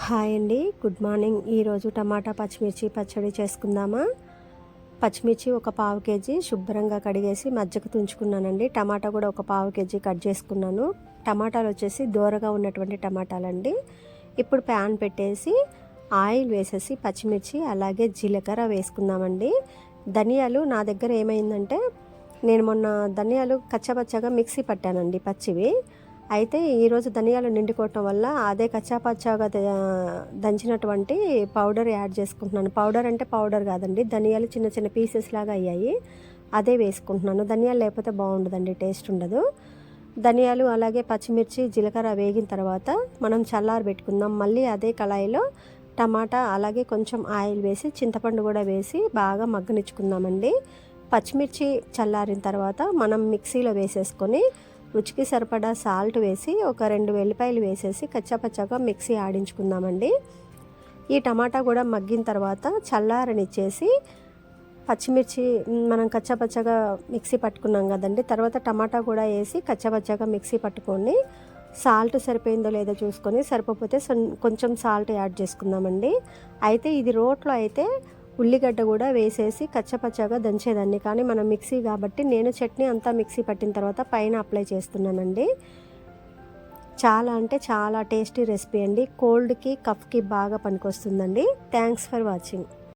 Hi అండి, good morning. ఈరోజు టమాటా పచ్చిమిర్చి పచ్చడి చేసుకుందామా. పచ్చిమిర్చి ఒక పావు కేజీ శుభ్రంగా కడిగేసి మజ్జిగ తుంచుకున్నానండి. టమాటా కూడా ఒక పావు కేజీ కట్ చేసుకున్నాను. టమాటాలు వచ్చేసి దూరగా ఉన్నటువంటి టమాటాలండి. ఇప్పుడు ప్యాన్ పెట్టేసి ఆయిల్ వేసేసి పచ్చిమిర్చి అలాగే జీలకర్ర వేసుకుందామండి. ధనియాలు నా దగ్గర ఏమైందంటే నేను మొన్న ధనియాలు కచ్చపచ్చగా మిక్సీ పట్టానండి పచ్చివి. అయితే ఈరోజు ధనియాలు నిండుకోవటం వల్ల అదే కచ్చాపచ్చాగా దంచినటువంటి పౌడర్ యాడ్ చేసుకుంటున్నాను. పౌడర్ అంటే పౌడర్ కాదండి, ధనియాలు చిన్న చిన్న పీసెస్ లాగా అయ్యాయి, అదే వేసుకుంటున్నాను. ధనియాలు లేకపోతే బాగుండదండి, టేస్ట్ ఉండదు. ధనియాలు అలాగే పచ్చిమిర్చి జీలకర్ర వేగిన తర్వాత మనం చల్లారి పెట్టుకుందాం. మళ్ళీ అదే కళాయిలో టమాటా అలాగే కొంచెం ఆయిల్ వేసి చింతపండు కూడా వేసి బాగా మగ్గనిచ్చుకుందామండి. పచ్చిమిర్చి చల్లారిన తర్వాత మనం మిక్సీలో వేసేసుకొని రుచికి సరిపడా సాల్ట్ వేసి ఒక 2 వెల్లిపాయలు వేసేసి కచ్చాపచ్చాగా మిక్సీ ఆడించుకుందామండి. ఈ టమాటా కూడా మగ్గిన తర్వాత చల్లారనిచ్చేసి పచ్చిమిర్చి మనం కచ్చాపచ్చాగా మిక్సీ పట్టుకున్నాం కదండి, తర్వాత టమాటా కూడా వేసి కచ్చాపచ్చాగా మిక్సీ పట్టుకొని సాల్ట్ సరిపోయిందో లేదో చూసుకొని సరిపోతే కొంచెం సాల్ట్ యాడ్ చేసుకుందామండి. అయితే ఇది రోట్లో అయితే ఉల్లిగడ్డ కూడా వేసేసి కచ్చపచ్చగా దంచేదాన్ని, కానీ మనం మిక్సీ కాబట్టి నేను చట్నీ అంతా మిక్సీ పట్టిన తర్వాత పైన అప్లై చేస్తున్నానండి. చాలా అంటే చాలా టేస్టీ రెసిపీ అండి. కోల్డ్కి కఫ్కి బాగా పనికొస్తుందండి. Thanks for watching.